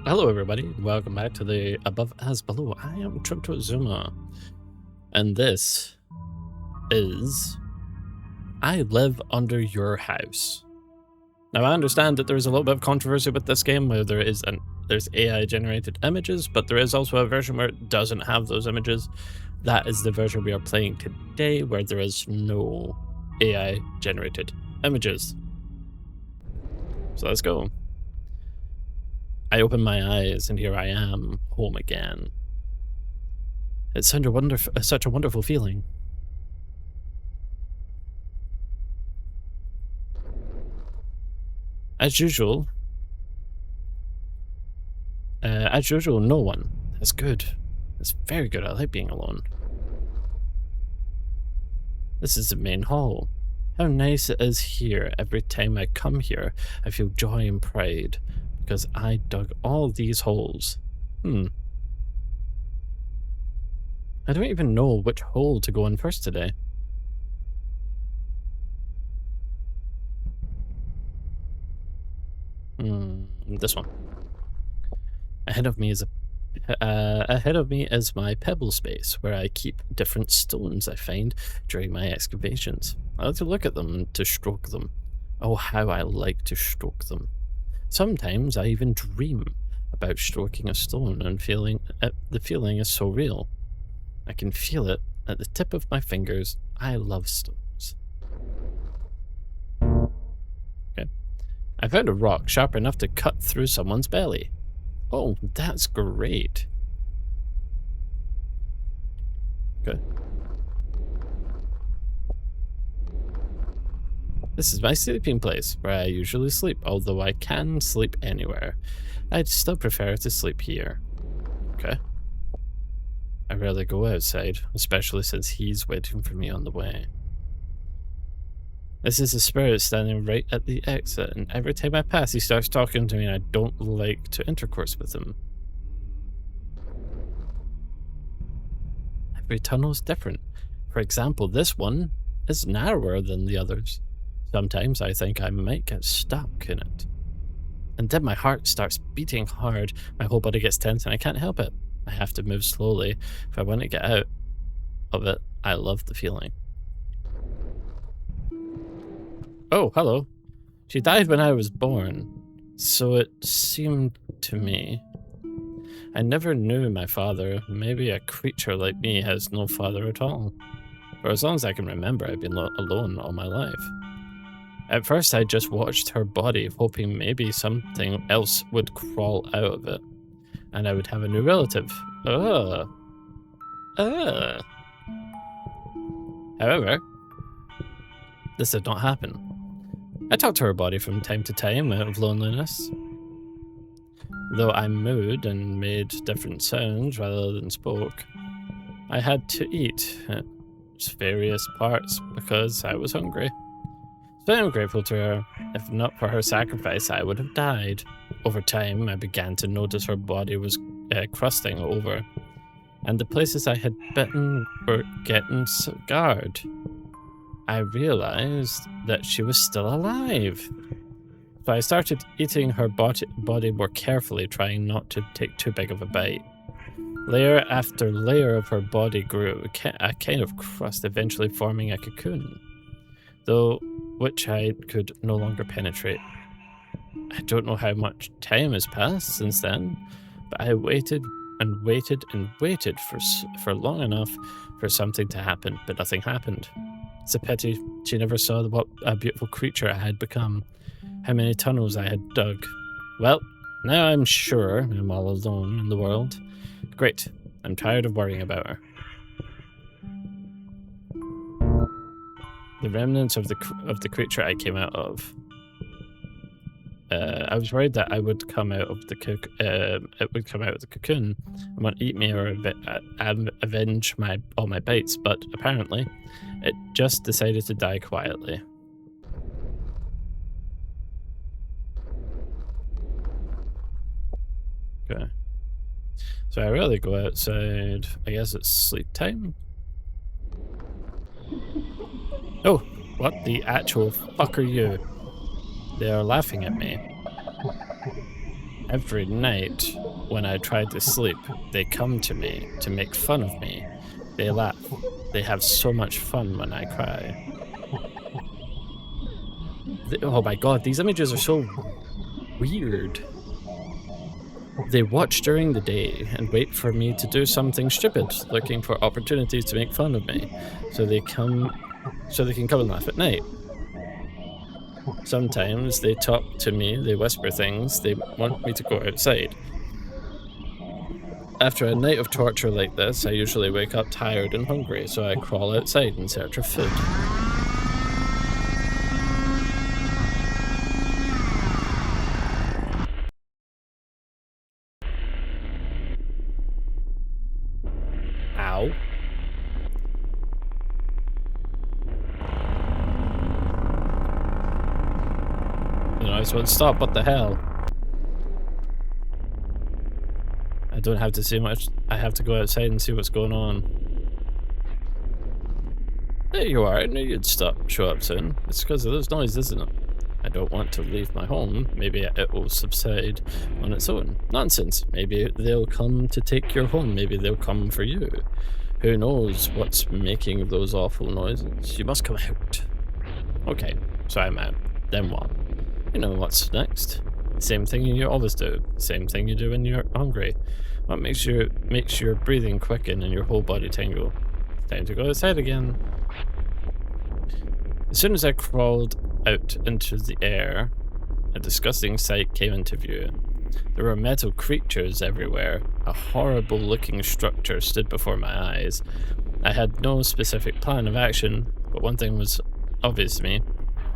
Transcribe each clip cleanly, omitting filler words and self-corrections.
Hello everybody, welcome back to the Above as Below. I am Trimto, and this is I Live Under Your House. Now I understand that there's a little bit of controversy with this game where there's AI generated images, but there is also a version where it doesn't have those images. That is the version we are playing today, where there is no AI generated images. So let's go. I open my eyes and here I am, home again. It's such a wonderful feeling. As usual, no one. That's good. That's very good. I like being alone. This is the main hall. How nice it is here. Every time I come here, I feel joy and pride because I dug all these holes. I don't even know which hole to go in first today. This one. Ahead of me is my pebble space, where I keep different stones I find during my excavations. I like to look at them and to stroke them. Oh, how I like to stroke them. Sometimes I even dream about stroking a stone and the feeling is so real. I can feel it at the tip of my fingers. I love stones. Okay. I found a rock sharp enough to cut through someone's belly. Oh, that's great. Good. This is my sleeping place, where I usually sleep, although I can sleep anywhere. I'd still prefer to sleep here. Okay. I rarely go outside, especially since he's waiting for me on the way. This is a spirit standing right at the exit, and every time I pass, he starts talking to me, and I don't like to intercourse with him. Every tunnel is different. For example, this one is narrower than the others. Sometimes I think I might get stuck in it. And then my heart starts beating hard, my whole body gets tense, and I can't help it. I have to move slowly if I want to get out of it. I love the feeling. Oh, hello. She died when I was born, so it seemed to me. I never knew my father. Maybe a creature like me has no father at all. For as long as I can remember, I've been alone all my life. At first, I just watched her body, hoping maybe something else would crawl out of it, and I would have a new relative. However, this did not happen. I talked to her body from time to time out of loneliness. Though I mooed and made different sounds rather than spoke, I had to eat at various parts because I was hungry. So I'm grateful to her. If not for her sacrifice, I would have died. Over time, I began to notice her body was crusting over, and the places I had bitten were getting scarred. I realized that she was still alive. So I started eating her body more carefully, trying not to take too big of a bite. Layer after layer of her body grew, a kind of crust, eventually forming a cocoon, though which I could no longer penetrate. I don't know how much time has passed since then, but I waited and waited and waited for long enough for something to happen, but nothing happened. It's a pity she never saw what a beautiful creature I had become, how many tunnels I had dug. Well, now I'm sure I'm all alone in the world. Great, I'm tired of worrying about her. The remnants of the creature I came out of. I was worried that I would come out of the cocoon and want to eat me or avenge all my bites, but apparently it just decided to die quietly. Okay. So I rarely go outside. I guess it's sleep time. Oh, what the actual fuck are you? They are laughing at me. Every night when I try to sleep, they come to me to make fun of me. They laugh. They have so much fun when I cry. Oh my god, these images are so weird. They watch during the day and wait for me to do something stupid, looking for opportunities to make fun of me, so they can come and laugh at night. Sometimes they talk to me, they whisper things, they want me to go outside. After a night of torture like this, I usually wake up tired and hungry, so I crawl outside in search of food. Ow. The noise won't stop, what the hell? I don't have to see much, I have to go outside and see what's going on. There you are, I knew you'd show up soon. It's because of those noises, isn't it? I don't want to leave my home. Maybe it will subside on its own. Nonsense. Maybe they'll come to take your home. Maybe they'll come for you. Who knows what's making those awful noises? You must come out. Okay, so I'm out. Then what? You know what's next. Same thing you always do. Same thing you do when you're hungry. What makes your breathing quicken and your whole body tingle? Time to go outside again. As soon as I crawled out into the air, a disgusting sight came into view. There were metal creatures everywhere. A horrible looking structure stood before my eyes. I had no specific plan of action, but one thing was obvious to me.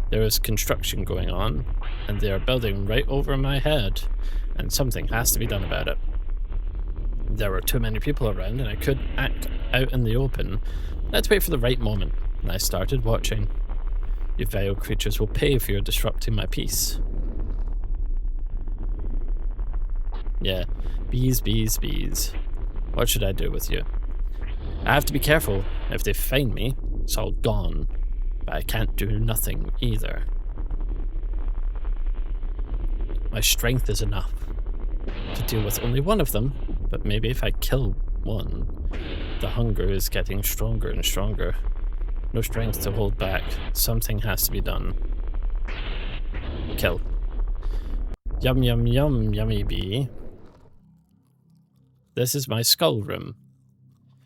There was construction going on, and they are building right over my head, and something has to be done about it. There were too many people around, and I couldn't act out in the open. I had to wait for the right moment, and I started watching. You vile creatures will pay for your disrupting my peace. Yeah, bees, bees, bees. What should I do with you? I have to be careful. If they find me, it's all gone. But I can't do nothing either. My strength is enough to deal with only one of them, but maybe if I kill one, the hunger is getting stronger and stronger. No strength to hold back. Something has to be done. Kill. Yum, yum, yum, yummy bee. This is my skull room.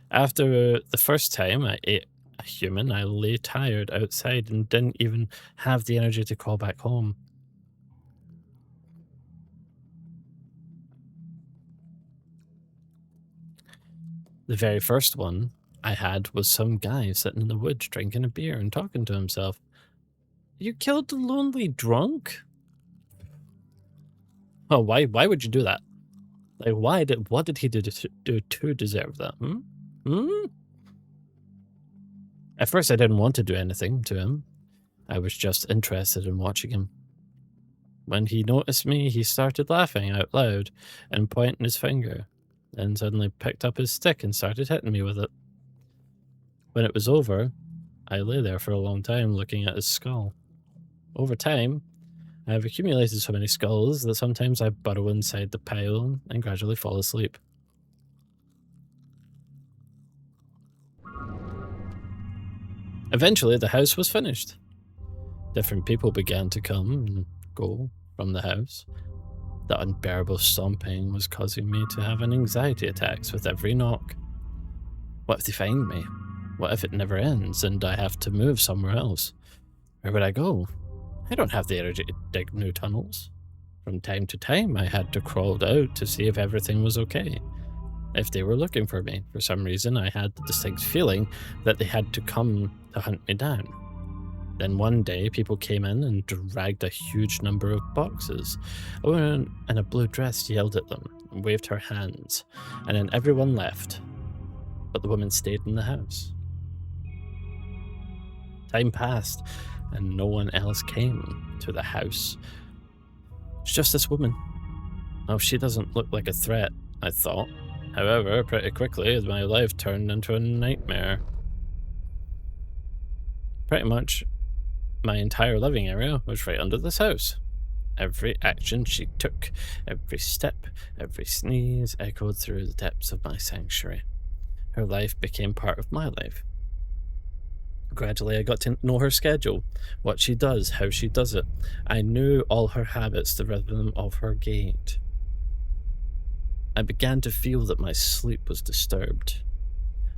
After the first time I ate a human, I lay tired outside and didn't even have the energy to crawl back home. The very first one I had was some guy sitting in the woods drinking a beer and talking to himself. You killed the lonely drunk? Oh, why would you do that? Like, what did he do to deserve that? At first I didn't want to do anything to him. I was just interested in watching him. When he noticed me, he started laughing out loud and pointing his finger, then suddenly picked up his stick and started hitting me with it. When it was over, I lay there for a long time looking at his skull. Over time, I have accumulated so many skulls that sometimes I burrow inside the pile and gradually fall asleep. Eventually, the house was finished. Different people began to come and go from the house. The unbearable stomping was causing me to have an anxiety attacks with every knock. What if they find me? What if it never ends and I have to move somewhere else? Where would I go? I don't have the energy to dig new tunnels. From time to time, I had to crawl out to see if everything was okay. If they were looking for me, for some reason, I had the distinct feeling that they had to come to hunt me down. Then one day, people came in and dragged a huge number of boxes. A woman in a blue dress yelled at them and waved her hands, and then everyone left. But the woman stayed in the house. Time passed, and no one else came to the house. It's just this woman. Oh, she doesn't look like a threat, I thought. However, pretty quickly, my life turned into a nightmare. Pretty much, my entire living area was right under this house. Every action she took, every step, every sneeze echoed through the depths of my sanctuary. Her life became part of my life. Gradually, I got to know her schedule, what she does, how she does it. I knew all her habits, the rhythm of her gait. I began to feel that my sleep was disturbed.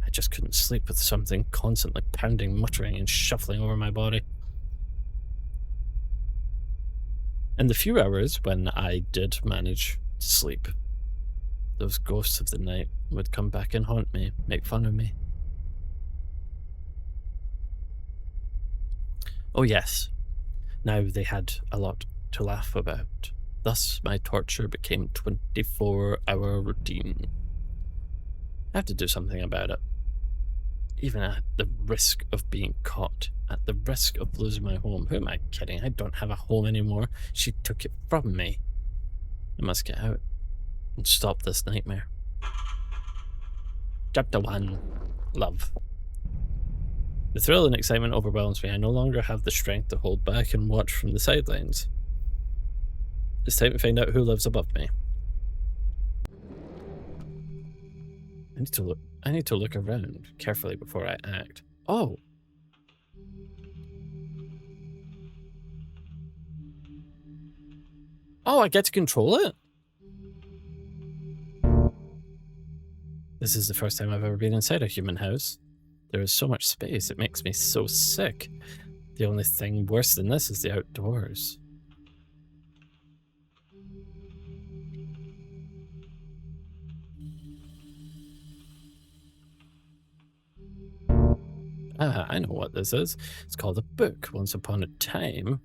I just couldn't sleep with something constantly pounding, muttering, and shuffling over my body. In the few hours when I did manage to sleep, those ghosts of the night would come back and haunt me, make fun of me. Oh yes, now they had a lot to laugh about. Thus my torture became 24-hour routine. I have to do something about it. Even at the risk of being caught, at the risk of losing my home. Who am I kidding? I don't have a home anymore. She took it from me. I must get out and stop this nightmare. Chapter 1. Love. The thrill and excitement overwhelms me. I no longer have the strength to hold back and watch from the sidelines. It's time to find out who lives above me. I need to look around carefully before I act. Oh! Oh, I get to control it? This is the first time I've ever been inside a human house. There is so much space, it makes me so sick. The only thing worse than this is the outdoors. Ah, I know what this is. It's called a book. Once upon a time,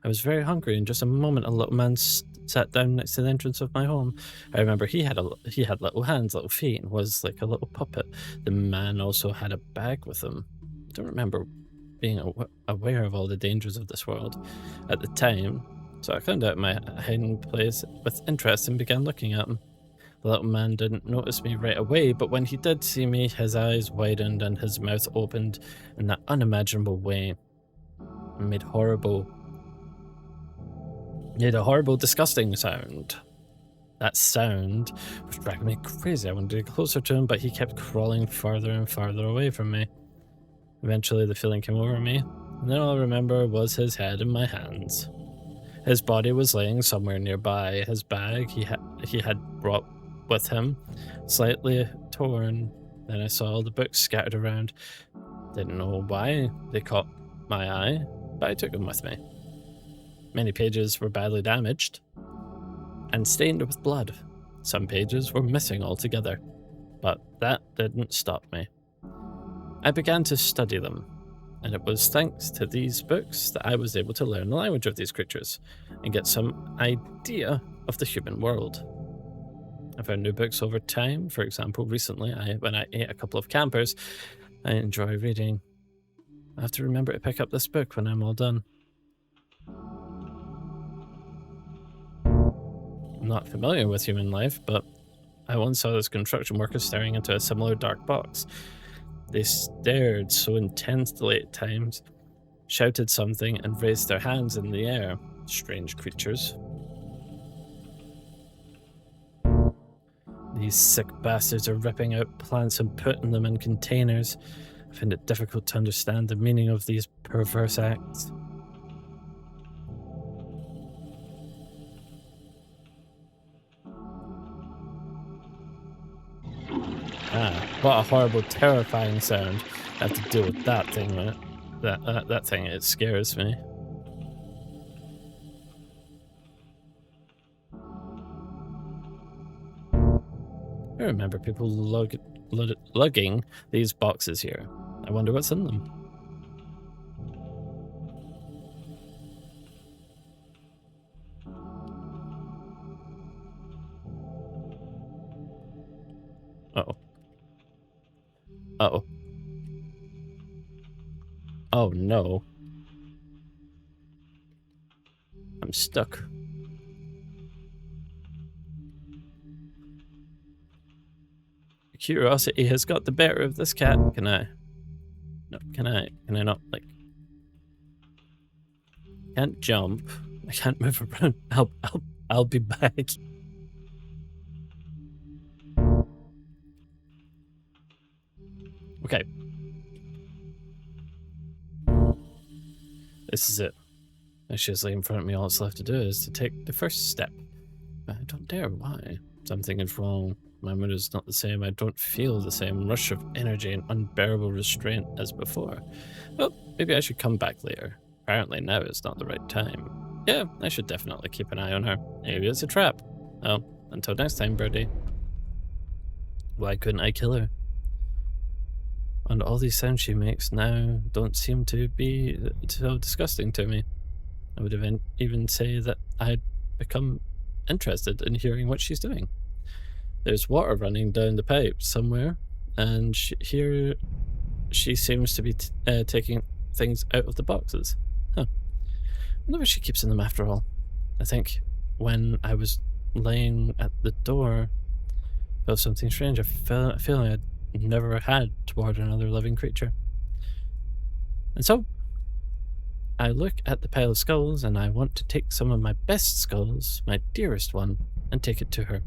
I was very hungry. In just a moment, a little man sat down next to the entrance of my home. I remember he had little hands, little feet, and was like a little puppet. The man also had a bag with him. I don't remember being aware of all the dangers of this world at the time, so I climbed out of my hiding place with interest and began looking at him. The little man didn't notice me right away, but when he did see me, his eyes widened and his mouth opened in that unimaginable way and made a horrible, disgusting sound. That sound was driving me crazy. I wanted to get closer to him, but he kept crawling farther and farther away from me. Eventually, the feeling came over me, and then all I remember was his head in my hands. His body was laying somewhere nearby. His bag he had brought with him, slightly torn. Then I saw the books scattered around. Didn't know why they caught my eye, but I took them with me. Many pages were badly damaged and stained with blood. Some pages were missing altogether, but that didn't stop me. I began to study them, and it was thanks to these books that I was able to learn the language of these creatures and get some idea of the human world. I found new books over time. For example, recently, when I ate a couple of campers, I enjoy reading. I have to remember to pick up this book when I'm all done. I'm not familiar with human life, but I once saw this construction worker staring into a similar dark box. They stared so intensely at times, shouted something, and raised their hands in the air. Strange creatures. These sick bastards are ripping out plants and putting them in containers. I find it difficult to understand the meaning of these perverse acts. Ah, what a horrible, terrifying sound. I have to deal with that thing, right? That thing, it scares me. I remember people lugging these boxes here. I wonder what's in them. Uh-oh. Uh-oh. Oh no. I'm stuck. Curiosity has got the better of this cat. Can I? No, can I not, like... Can't jump. I can't move around. I'll be back. Okay. This is it. As she's laying in front of me, all that's left to do is to take the first step. But I don't dare. Why? Something is wrong. My mood is not the same. I don't feel the same rush of energy and unbearable restraint as before. Well, maybe I should come back later. Apparently now is not the right time. Yeah, I should definitely keep an eye on her. Maybe it's a trap. Oh, until next time, birdie. Why couldn't I kill her? And all these sounds she makes now don't seem to be so disgusting to me. I would even say that I'd become interested in hearing what she's doing. There's water running down the pipe somewhere, and here she seems to be taking things out of the boxes. Huh. I wonder what she keeps in them after all. I think when I was laying at the door, I felt something strange. I felt a feeling I'd never had toward another living creature. And so I look at the pile of skulls, and I want to take some of my best skulls, my dearest one, and take it to her.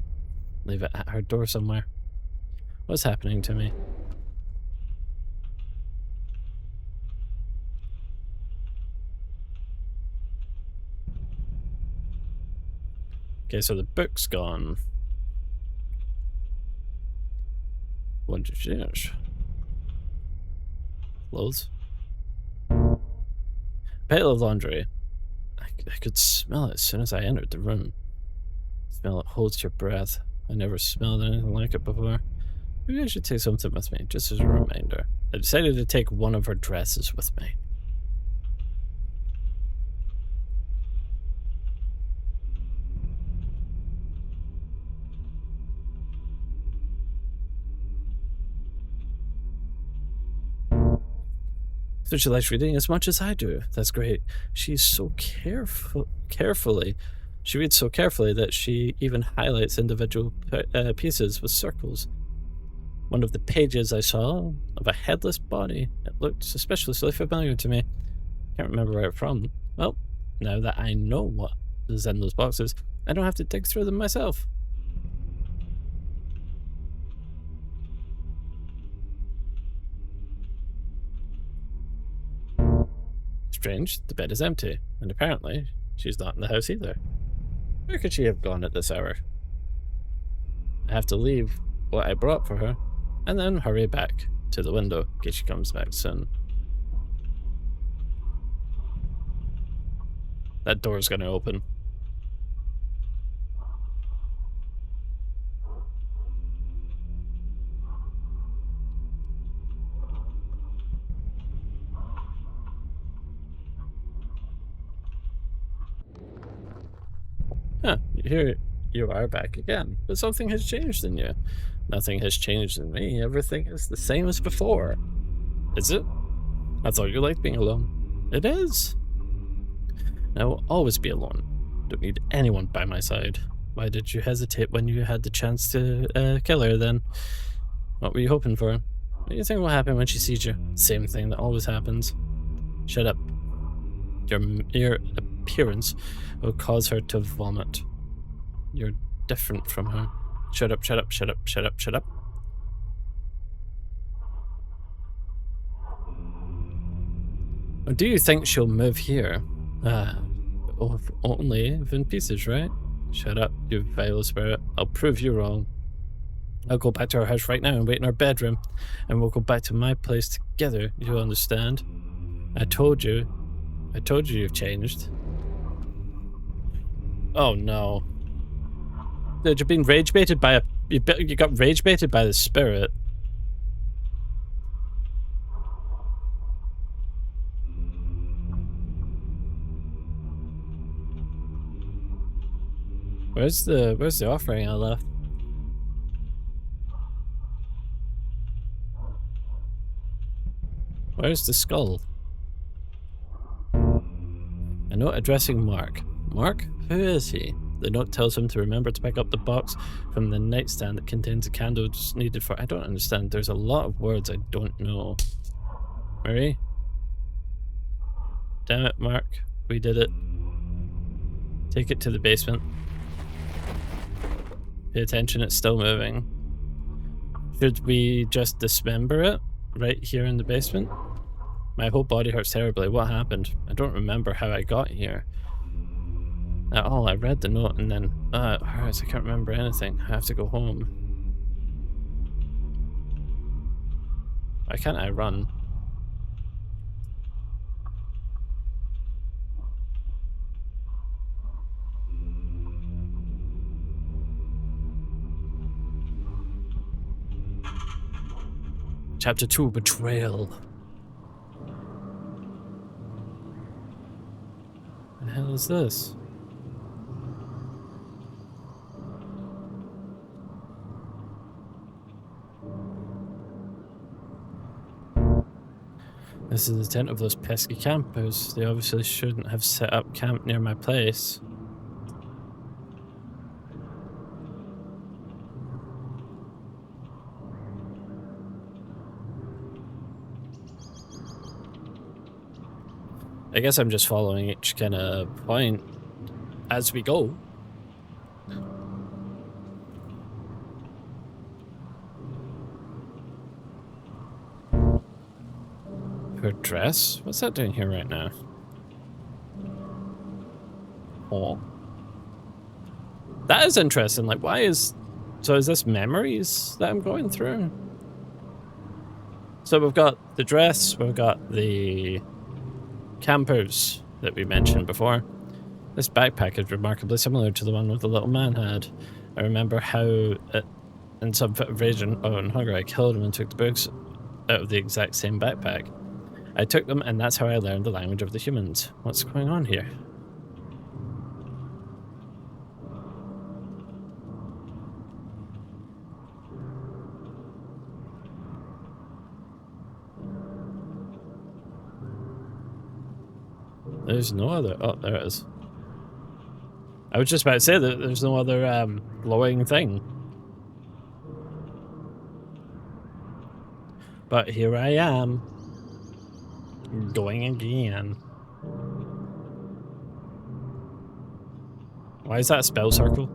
Leave it at her door somewhere. What's happening to me? Okay, so the book's gone. What did you change? Clothes? Pile of laundry. I could smell it as soon as I entered the room. Smell it holds your breath. I never smelled anything like it before. Maybe I should take something with me, just as a reminder. I decided to take one of her dresses with me. So she likes reading as much as I do. That's great. She's so carefully. She reads so carefully that she even highlights individual pieces with circles. One of the pages I saw of a headless body. It looked suspiciously familiar to me. Can't remember where it's from. Well, now that I know what is in those boxes, I don't have to dig through them myself. Strange, the bed is empty, and apparently she's not in the house either. Where could she have gone at this hour? I have to leave what I brought for her, and then hurry back to the window in case she comes back soon. That door's gonna open. Huh, here you are back again, but something has changed in you. Nothing has changed in me. Everything is the same as before. Is it? I thought you liked being alone. It is. I will always be alone. Don't need anyone by my side. Why did you hesitate when you had the chance to kill her then? What were you hoping for? What do you think will happen when she sees you? Same thing that always happens. Shut up. Your appearance will cause her to vomit. You're different from her. Shut up, shut up, shut up, shut up, shut up. Or do you think she'll move here? Only if in pieces, right? Shut up, you vile spirit. I'll prove you wrong. I'll go back to our house right now and wait in our bedroom, and we'll go back to my place together, you understand? I told you you've changed. Oh no. Dude, you've been rage baited by you got rage baited by the spirit. Where's the offering I left? Where's the skull? A note addressing Mark. Mark? Who is he? The note tells him to remember to pick up the box from the nightstand that contains the candles needed for... I don't understand. There's a lot of words I don't know. Marie? Damn it, Mark. We did it. Take it to the basement. Pay attention, it's still moving. Should we just dismember it right here in the basement? My whole body hurts terribly. What happened? I don't remember how I got here at all. I read the note and then it hurts. I can't remember anything. I have to go home. Why can't I run? Chapter 2, Betrayal. What the hell is this? This is the tent of those pesky campers. They obviously shouldn't have set up camp near my place. I guess I'm just following each kind of point as we go. Her dress? What's that doing here right now? Oh. That is interesting. Like, why is... So is this memories that I'm going through? So we've got the dress, we've got the campers that we mentioned before. This backpack is remarkably similar to the one that the little man had. I remember how in some fit of rage and hunger I killed him and took the books out of the exact same backpack. I took them and that's how I learned the language of the humans. What's going on here? There's no other... Oh, there it is. I was just about to say that there's no other glowing thing. But here I am. Going again. Why is that a spell circle?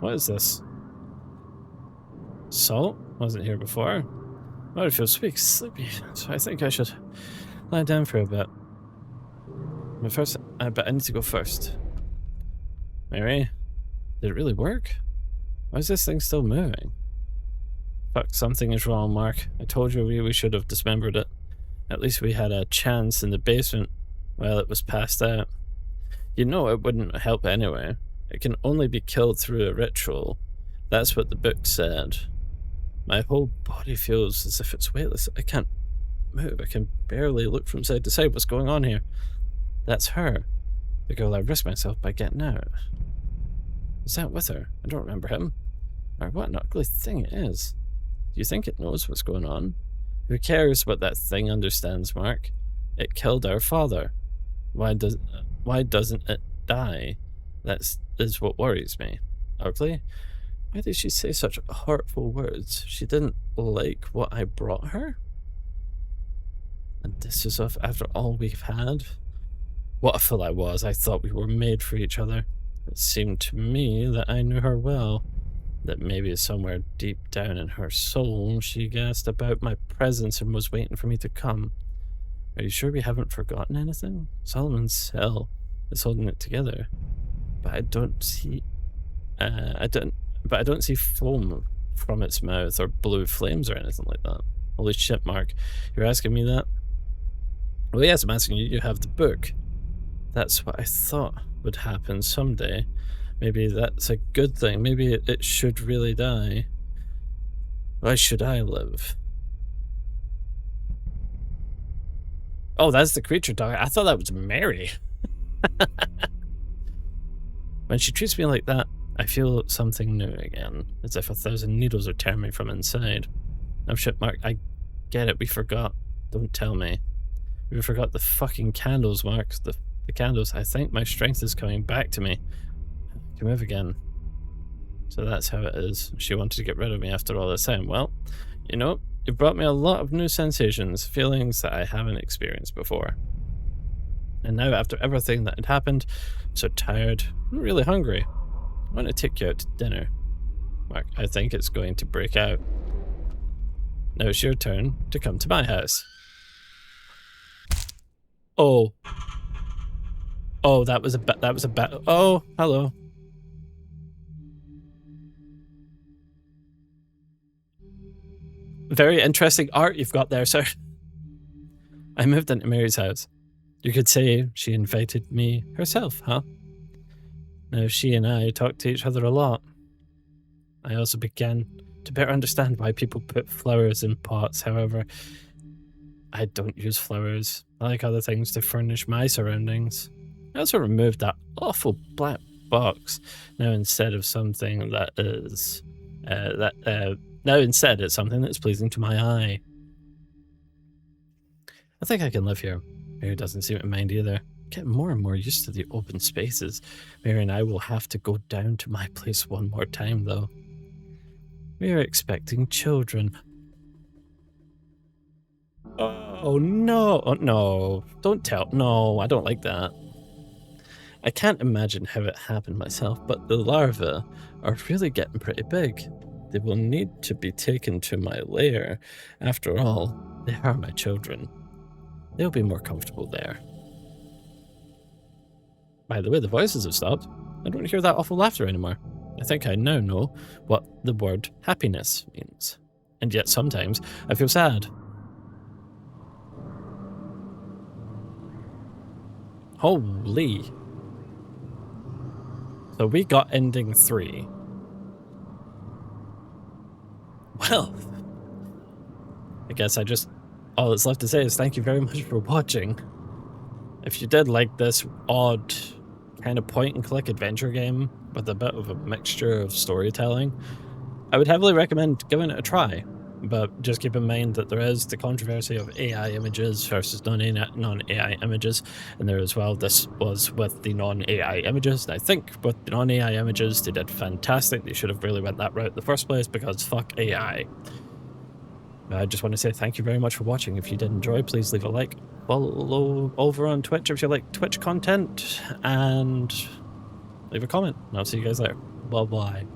What is this? Salt? Wasn't here before. Oh, I feel sleepy, so I think I should lie down for a bit. But first, but I need to go first. Mary, did it really work? Why is this thing still moving? Fuck, something is wrong, Mark. I told you we should have dismembered it. At least we had a chance in the basement while it was passed out. You know it wouldn't help anyway. It can only be killed through a ritual. That's what the book said. My whole body feels as if it's weightless. I can't move. I can barely look from side to side. What's going on here? That's her. The girl I risked myself by getting out. Is that with her? I don't remember him. Or what an ugly thing it is. Do you think it knows what's going on? Who cares what that thing understands, Mark? It killed our father. Why doesn't it die? That is what worries me. Ugly? Why did she say such hurtful words? She didn't like what I brought her? And this is after all we've had? What a fool I was. I thought we were made for each other. It seemed to me that I knew her well. That maybe somewhere deep down in her soul, she guessed about my presence and was waiting for me to come. Are you sure we haven't forgotten anything? Solomon's cell is holding it together. But I don't see... I don't see foam from its mouth or blue flames or anything like that. Holy shit, Mark. You're asking me that? Well, yes, I'm asking you. You have the book. That's what I thought would happen someday. Maybe that's a good thing. Maybe it should really die. Why should I live? Oh, that's the creature dog. I thought that was Mary. When she treats me like that, I feel something new again. As if 1,000 needles are tearing me from inside. Oh shit, Mark. I get it. We forgot. Don't tell me. We forgot the fucking candles, Mark. The candles. I think my strength is coming back to me. I can move again. So that's how it is. She wanted to get rid of me after all this time. Well, you know, you've brought me a lot of new sensations, feelings that I haven't experienced before. And now, after everything that had happened, I'm so tired, I'm really hungry. I want to take you out to dinner. Mark, I think it's going to break out. Now it's your turn to come to my house. Oh. Oh, that was a bet. Oh, hello. Very interesting art you've got there, sir. I moved into Mary's house. You could say she invited me herself, huh? Now she and I talk to each other a lot. I also began to better understand why people put flowers in pots. However, I don't use flowers. I like other things to furnish my surroundings. I also removed that awful black box. Now instead of something that is now instead it's something that's pleasing to my eye. I think I can live here. Mary doesn't seem to mind either. Getting more and more used to the open spaces. Mary and I will have to go down to my place one more time though. We are expecting children. Oh no, oh, no, don't tell, no, I don't like that. I can't imagine how it happened myself, but the larvae are really getting pretty big. They will need to be taken to my lair. After all, they are my children. They'll be more comfortable there. By the way, the voices have stopped. I don't hear that awful laughter anymore. I think I now know what the word happiness means. And yet sometimes I feel sad. Holy. So we got ending 3. Well, I guess all that's left to say is thank you very much for watching. If you did like this odd kind of point and click adventure game with a bit of a mixture of storytelling, I would heavily recommend giving it a try. But just keep in mind that there is the controversy of AI images versus non-AI images, and there as well, this was with the non-AI images, and I think with the non-AI images, they did fantastic. They should have really went that route in the first place, because fuck AI. I just want to say thank you very much for watching. If you did enjoy, please leave a like. Follow over on Twitch if you like Twitch content, and leave a comment, and I'll see you guys later. Bye-bye.